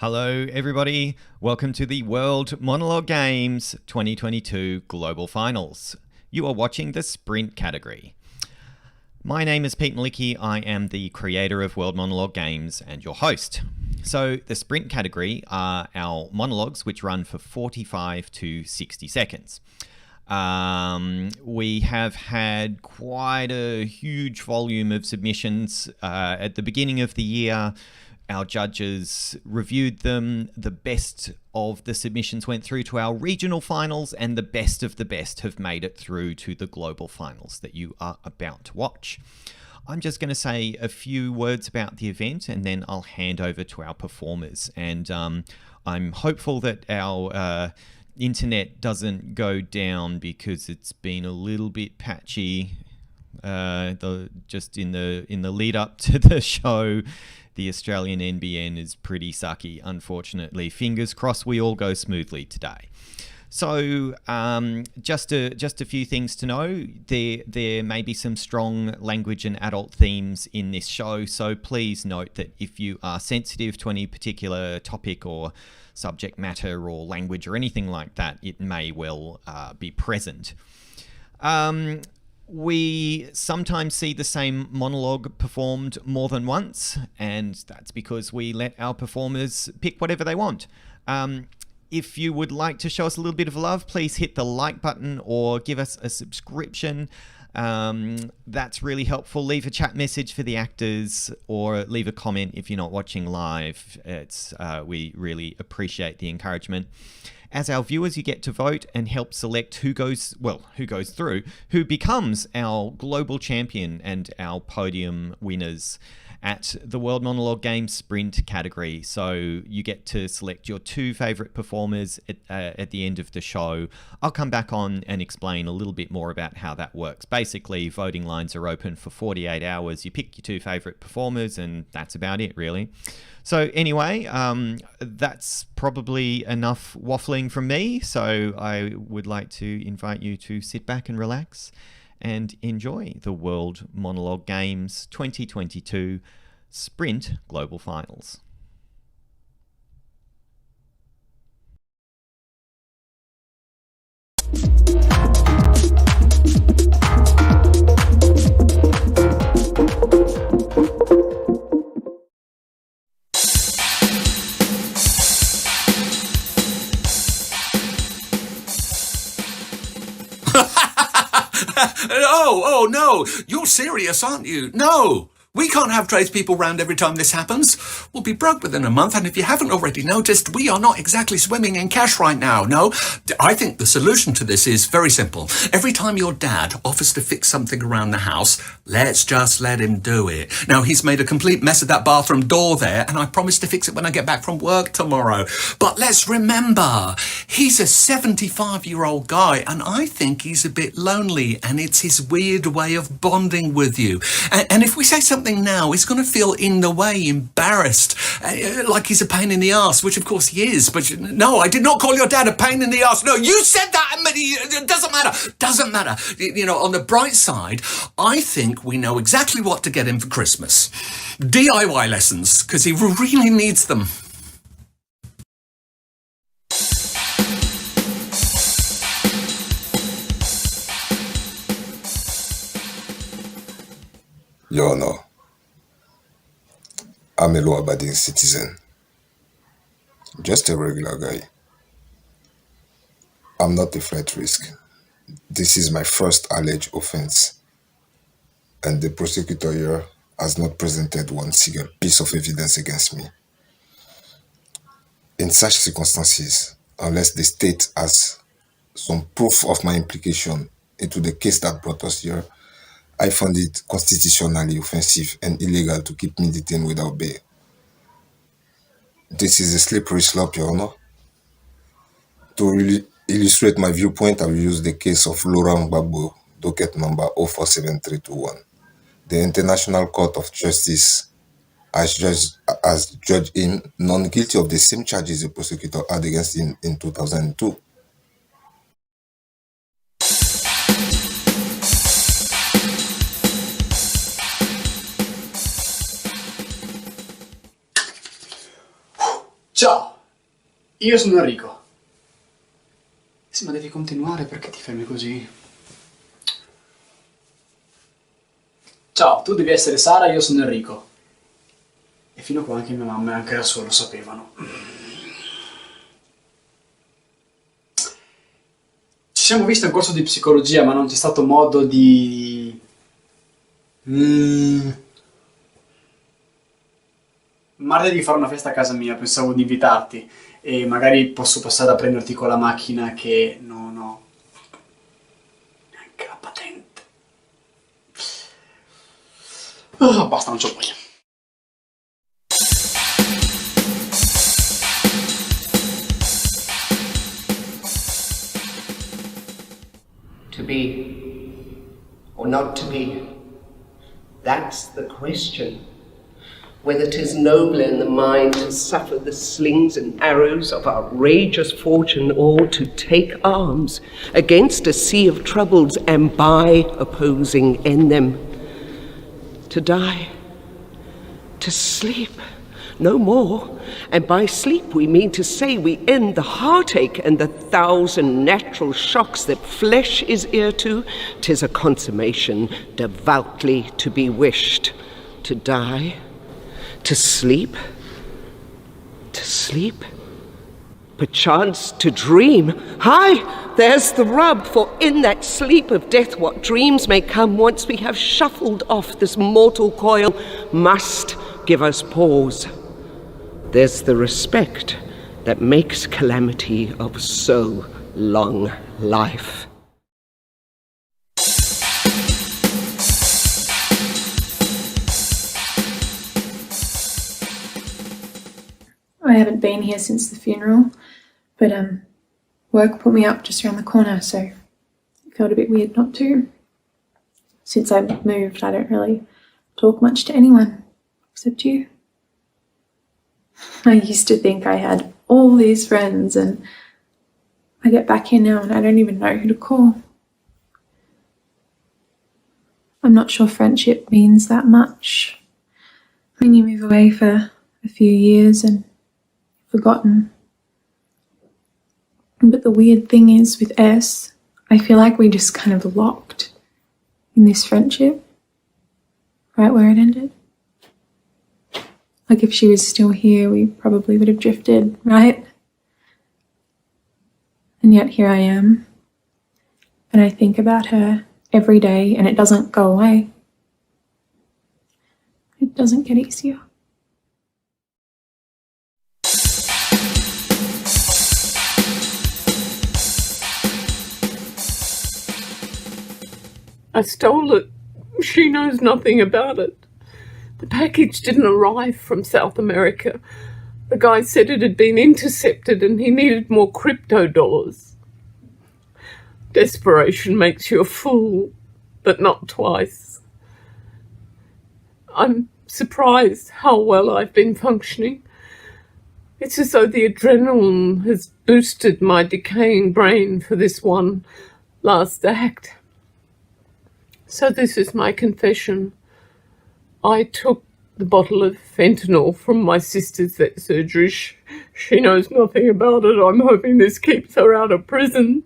Hello, everybody. Welcome to the World Monologue Games 2022 Global Finals. You are watching the Sprint category. My name is Pete Malicki. I am the creator of World Monologue Games and your host. So the Sprint category are our monologues, which run for 45 to 60 seconds. We have had quite a huge volume of submissions at the beginning of the year. Our judges reviewed them. The best of the submissions went through to our regional finals, and the best have made it through to the global finals that you are about to watch. I'm just going to say a few words about the event, and then I'll hand over to our performers. And I'm hopeful that our internet doesn't go down because it's been a little bit patchy. Just in the lead up to the show. The Australian NBN is pretty sucky, unfortunately. Fingers crossed we all go smoothly today. So just a few things to know. There may be some strong language and adult themes in this show, so please note that if you are sensitive to any particular topic or subject matter or language or anything like that, it may well be present. We sometimes see the same monologue performed more than once, and that's because we let our performers pick whatever they want. If you would like to show us a little bit of love, please hit the like button or give us a subscription. That's really helpful. Leave a chat message for the actors or leave a comment if you're not watching live. We really appreciate the encouragement. As our viewers, you get to vote and help select who goes through, who becomes our global champion and our podium winners at the World Monologue Games Sprint category. So you get to select your two favorite performers at the end of the show. I'll come back on and explain a little bit more about how that works. Basically, voting lines are open for 48 hours. You pick your two favorite performers and that's about it, really. So anyway, that's probably enough waffling from me. So I would like to invite you to sit back and relax and enjoy the World Monologue Games 2022 Sprint Global Finals. Oh, no. You're serious, aren't you? No. We can't have tradespeople round every time this happens. We'll be broke within a month, and if you haven't already noticed, we are not exactly swimming in cash right now. No, I think the solution to this is very simple. Every time your dad offers to fix something around the house, let's just let him do it. Now, he's made a complete mess of that bathroom door there, and I promise to fix it when I get back from work tomorrow. But let's remember, he's a 75-year-old guy, and I think he's a bit lonely, and it's his weird way of bonding with you. And if we say something now, he's going to feel in the way embarrassed, like he's a pain in the arse, which of course he is. But no, I did not call your dad a pain in the arse. No, you said that. It doesn't matter. You know, on the bright side, I think we know exactly what to get him for Christmas. DIY lessons, because he really needs them. Your Honor, I'm a law-abiding citizen, just a regular guy. I'm not a flight risk. This is my first alleged offense, and the prosecutor here has not presented one single piece of evidence against me. In such circumstances, unless the state has some proof of my implication into the case that brought us here, I found it constitutionally offensive and illegal to keep me detained without bail. This is a slippery slope, Your Honor. To really illustrate my viewpoint, I will use the case of Laurent Gbagbo, docket number 047321. The International Court of Justice has judged him non-guilty of the same charges the prosecutor had against him in 2002. 자, Io sono Enrico. Sì, ma devi continuare, perché ti fermi così? Ciao, tu devi essere Sara, io sono Enrico. E fino a qua anche mia mamma e anche la sua lo sapevano. Ci siamo visti a un corso di psicologia, ma non c'è stato modo di... Martedì fare una festa a casa mia, pensavo di invitarti. E magari posso passare a prenderti con la macchina che non ho neanche la patente. Basta, non c'ho voglia. To be or not to be, that's the question. Whether 'tis nobler in the mind to suffer the slings and arrows of outrageous fortune, or to take arms against a sea of troubles and by opposing in them, to die, to sleep, no more. And by sleep we mean to say we end the heartache and the 1,000 natural shocks that flesh is heir to. 'Tis a consummation devoutly to be wished. To die, to sleep, perchance to dream. Aye, there's the rub, for in that sleep of death what dreams may come once we have shuffled off this mortal coil must give us pause. There's the respect that makes calamity of so long life. I haven't been here since the funeral, but work put me up just around the corner, so it felt a bit weird not to. Since I moved, I don't really talk much to anyone, except you. I used to think I had all these friends, and I get back here now and I don't even know who to call. I'm not sure friendship means that much. When you move away for a few years and forgotten. But the weird thing is with S, I feel like we just kind of locked in this friendship, right where it ended. Like if she was still here, we probably would have drifted, right? And yet here I am, and I think about her every day, and it doesn't go away. It doesn't get easier. I stole it. She knows nothing about it. The package didn't arrive from South America. The guy said it had been intercepted and he needed more crypto dollars. Desperation makes you a fool, but not twice. I'm surprised how well I've been functioning. It's as though the adrenaline has boosted my decaying brain for this one last act. So this is my confession. I took the bottle of fentanyl from my sister's vet surgery. She knows nothing about it. I'm hoping this keeps her out of prison.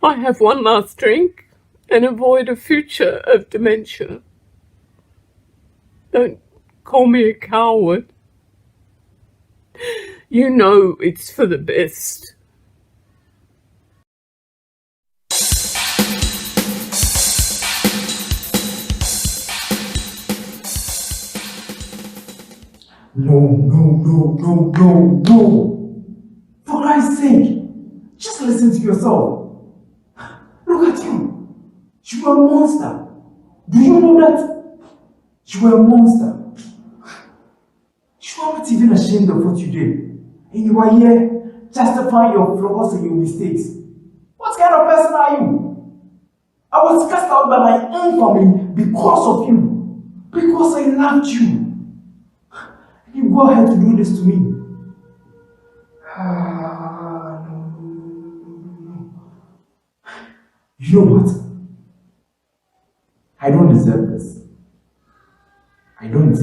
I have one last drink and avoid a future of dementia. Don't call me a coward. You know it's for the best. No. For Christ's sake, just listen to yourself. Look at you. You are a monster. Do you know that? You are a monster. You are not even ashamed of what you did. And you are here justifying your flaws and your mistakes. What kind of person are you? I was cast out by my own family because of you. Because I loved you. You go ahead to do this to me. No. You know what? I don't deserve this. I don't.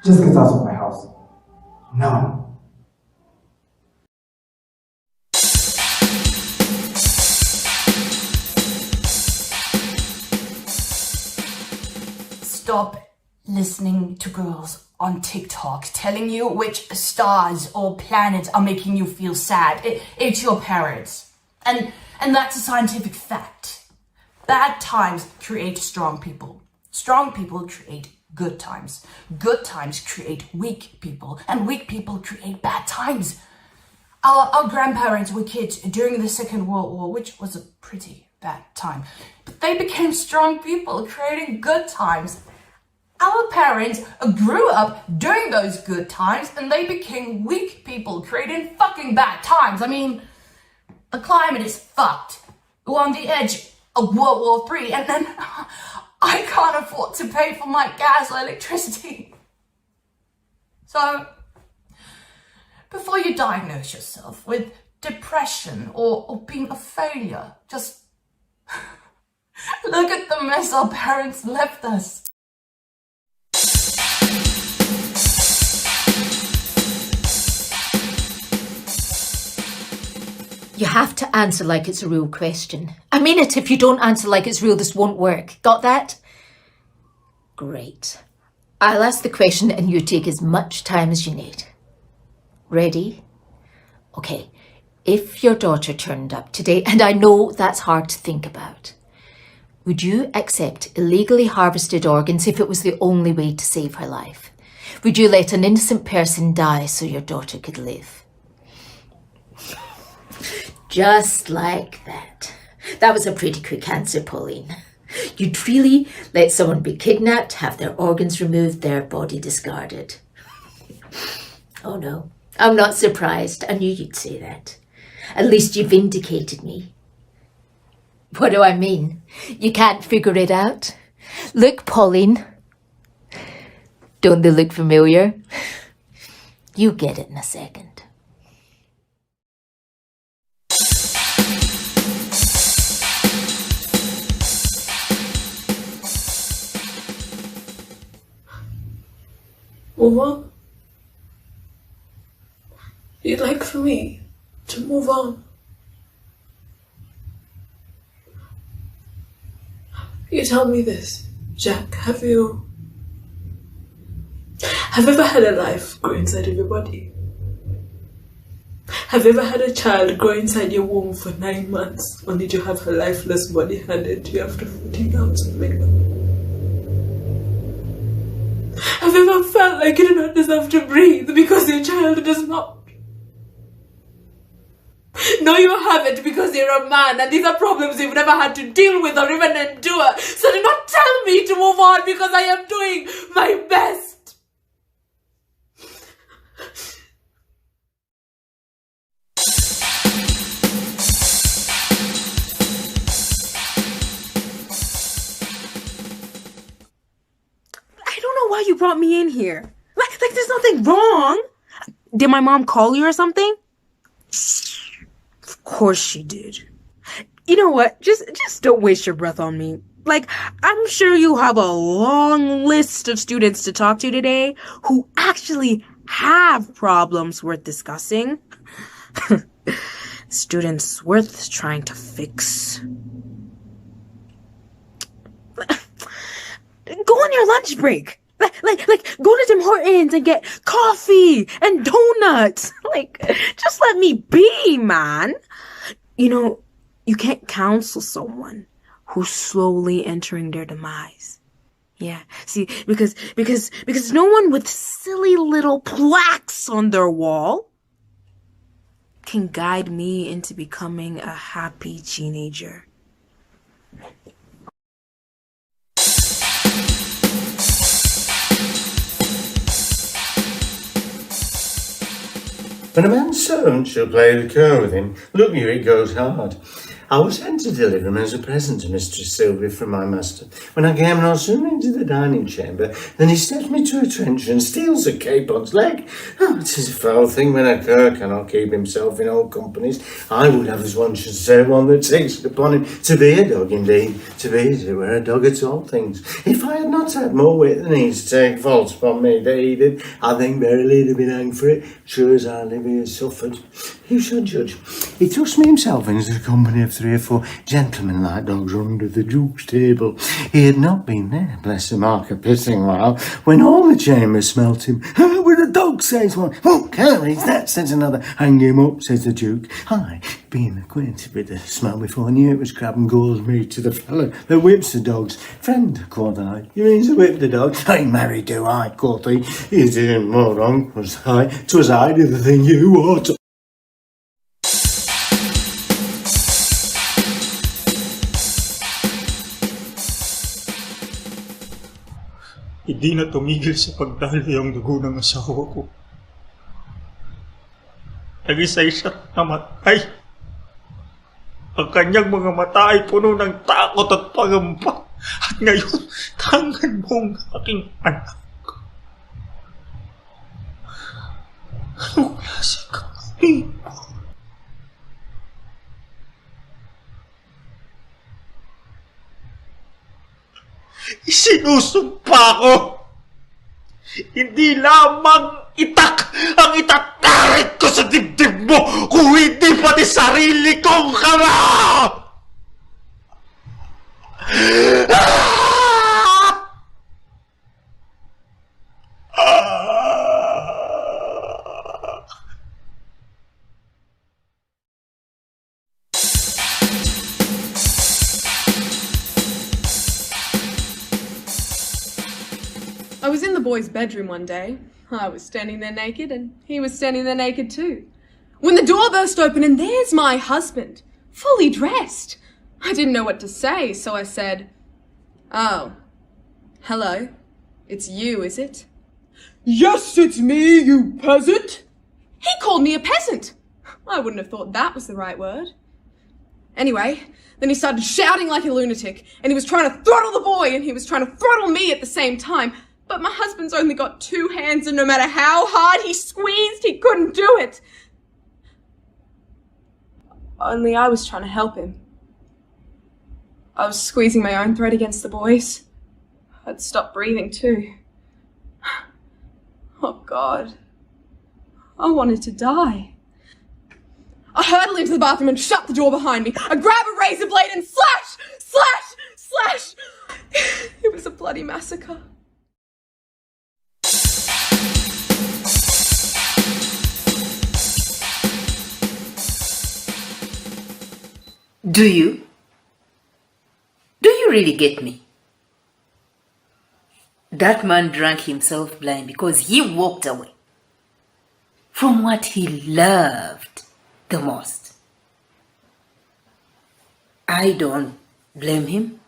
Just get out of my house. Now. listening to girls on TikTok telling you which stars or planets are making you feel sad. It's your parents. And that's a scientific fact. Bad times create strong people. Strong people create good times. Good times create weak people. And weak people create bad times. Our grandparents were kids during the Second World War, which was a pretty bad time. But they became strong people, creating good times. Our parents grew up during those good times and they became weak people, creating fucking bad times. I mean, the climate is fucked. We're on the edge of World War III and then I can't afford to pay for my gas or electricity. So, before you diagnose yourself with depression or being a failure, just look at the mess our parents left us. You have to answer like it's a real question. I mean it, if you don't answer like it's real, this won't work. Got that? Great. I'll ask the question and you take as much time as you need. Ready? Okay, if your daughter turned up today, and I know that's hard to think about, would you accept illegally harvested organs if it was the only way to save her life? Would you let an innocent person die so your daughter could live? Just like that. That was a pretty quick answer, Pauline. You'd really let someone be kidnapped, have their organs removed, their body discarded. Oh no, I'm not surprised. I knew you'd say that. At least you vindicated me. What do I mean? You can't figure it out? Look, Pauline. Don't they look familiar? You get it in a second. Move on. You'd like for me to move on. You tell me this, Jack, have you ever had a life grow inside of your body? Have you ever had a child grow inside your womb for 9 months only to have her lifeless body handed to you after 14 hours of labor? Have you ever felt like you do not deserve to breathe because your child does not? No, you haven't, because you're a man and these are problems you've never had to deal with or even endure. So do not tell me to move on because I am doing my best. I don't know why you brought me in here. Like there's nothing wrong. Did my mom call you or something? Of course she did. You know what? Just don't waste your breath on me. Like, I'm sure you have a long list of students to talk to today who actually have problems worth discussing. Students worth trying to fix. Go on your lunch break. Like, go to Tim Hortons and get coffee and donuts. Like, just let me be, man. You know, you can't counsel someone who's slowly entering their demise. Yeah, see, because no one with silly little plaques on their wall can guide me into becoming a happy teenager. When a man's son shall play the cur with him, look you, it goes hard. I was sent to deliver him as a present to Mistress Sylvia from my master. When I came no sooner into the dining chamber than he steps me to a trencher and steals a capon's leg. Oh, it is a foul thing when a cur cannot keep himself in old companies. I would have as one should say one that takes it upon him to be a dog indeed, to be as it were a dog at all things. If I had not had more wit than he to take faults upon me that he did, I think verily he'd have been hanged for it, sure as I live he has suffered. You should judge. He thrust me himself into the company of 3 or 4 gentlemen-like dogs under the Duke's table. He had not been there, bless him, mark a pissing while, when all the chambers smelt him. With a dog, says one. Oh, carries that, says another. Hang him up, says the Duke. I, being acquainted with the smell before I knew it was crab and gore's meat to the fellow that whips the dogs. Friend, quoth I, you mean to whip the dogs? I married do I, quoth he. You didn't more wrong, was I. 'Twas I did the thing you ought to. Hindi na tumigil sa pagdaloy ang dugo ng asawa ko. Nag-isa siya namatay. Ang kanyang mga mata ay puno ng takot at pangamba. At ngayon, tangan mo ang aking anak. Anong klase kang amigo? Isinusumpa ko! Hindi lamang itak ang itatarik ko sa dibdib mo kung hindi pati sarili kong kama! I was in the boy's bedroom one day. I was standing there naked and he was standing there naked too. When the door burst open and there's my husband, fully dressed. I didn't know what to say, so I said, "Oh, hello. It's you, is it?" "Yes, it's me, you peasant." He called me a peasant. I wouldn't have thought that was the right word. Anyway, then he started shouting like a lunatic, and he was trying to throttle the boy, and he was trying to throttle me at the same time. But my husband's only got 2 hands, and no matter how hard he squeezed, he couldn't do it. Only I was trying to help him. I was squeezing my own throat against the boy's. I'd stopped breathing too. Oh God. I wanted to die. I hurtled into the bathroom and shut the door behind me. I grabbed a razor blade and slash, slash, slash. It was a bloody massacre. Do you? Do you really get me? That man drank himself blind because he walked away from what he loved the most. I don't blame him.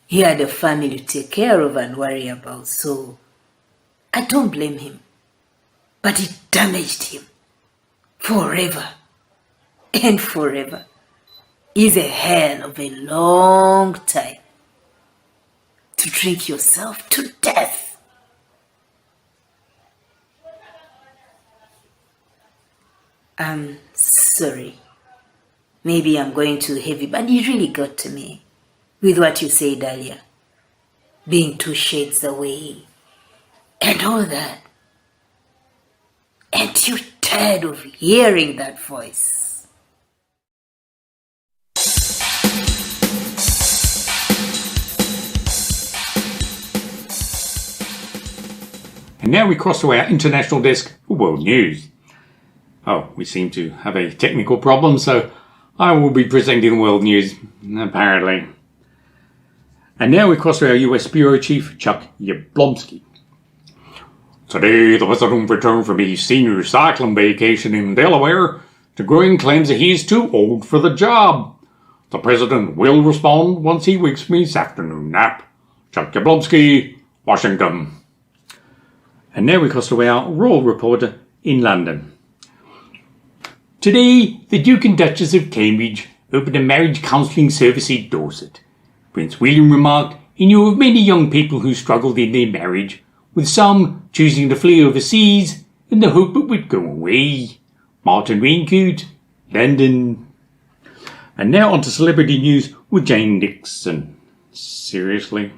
He had a family to take care of and worry about, so I don't blame him. But it damaged him forever and forever. Is a hell of a long time to drink yourself to death. I'm sorry. Maybe I'm going too heavy, but you really got to me with what you said earlier. Being 2 shades away and all that. And you're tired of hearing that voice. And now we cross to our international desk for world news. Oh, we seem to have a technical problem, so I will be presenting world news, apparently. And now we cross to our US Bureau Chief, Chuck Yablonsky. Today, the President returned from his senior cycling vacation in Delaware. The Green claims that he is too old for the job. The President will respond once he wakes from his afternoon nap. Chuck Yablonsky, Washington. And now we cross to our royal reporter in London. Today, the Duke and Duchess of Cambridge opened a marriage counselling service in Dorset. Prince William remarked he knew of many young people who struggled in their marriage, with some choosing to flee overseas in the hope it would go away. Martin Raincoat, London. And now on to celebrity news with Jane Dixon. Seriously?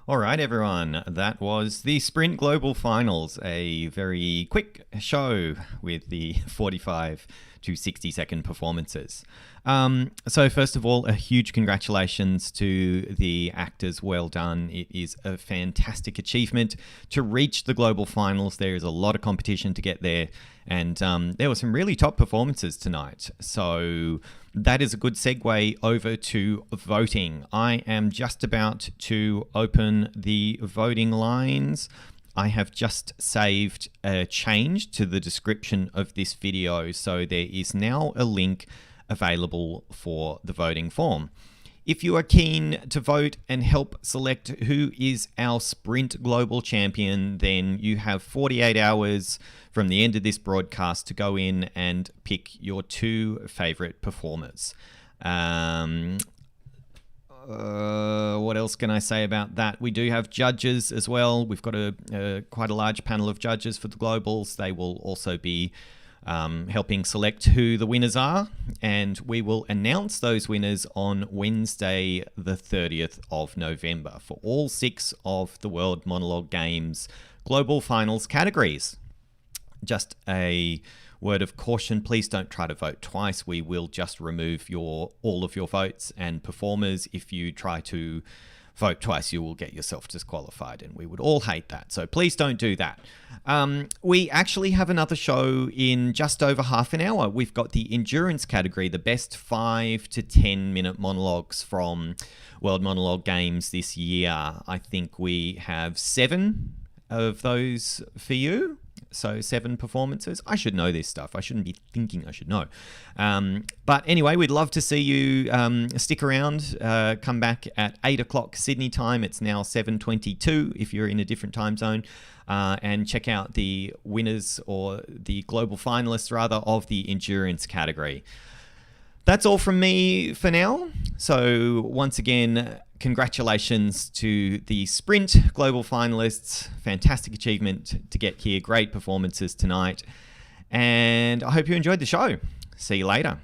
All right, everyone. That was the Sprint Global Finals, a very quick show with the 45 to 60 second performances. So first of all, a huge congratulations to the actors. Well done. It is a fantastic achievement to reach the global finals. There is a lot of competition to get there, and there were some really top performances tonight. So that is a good segue over to voting. I am just about to open the voting lines. I have just saved a change to the description of this video, so there is now a link available for the voting form. If you are keen to vote and help select who is our Sprint Global Champion, then you have 48 hours from the end of this broadcast to go in and pick your 2 favorite performers. What else can I say about that? We do have judges as well. We've got quite a large panel of judges for the Globals. They will also be helping select who the winners are, and we will announce those winners on Wednesday the 30th of November for all 6 of the World Monologue Games Global Finals categories. Just a word of caution, please don't try to vote twice. We will just remove all of your votes and performers. If you try to vote twice, you will get yourself disqualified, and we would all hate that. So please don't do that. We actually have another show in just over half an hour. We've got the endurance category, the best 5 to 10 minute monologues from World Monologue Games this year. I think we have 7 of those for you. So 7 performances. I should know this stuff. I shouldn't be thinking I should know. But anyway, we'd love to see you stick around. Come back at 8 o'clock Sydney time. It's now 7:22 if you're in a different time zone. And check out the winners, or the global finalists rather, of the endurance category. That's all from me for now. So once again, congratulations to the Sprint Global finalists. Fantastic achievement to get here. Great performances tonight. And I hope you enjoyed the show. See you later.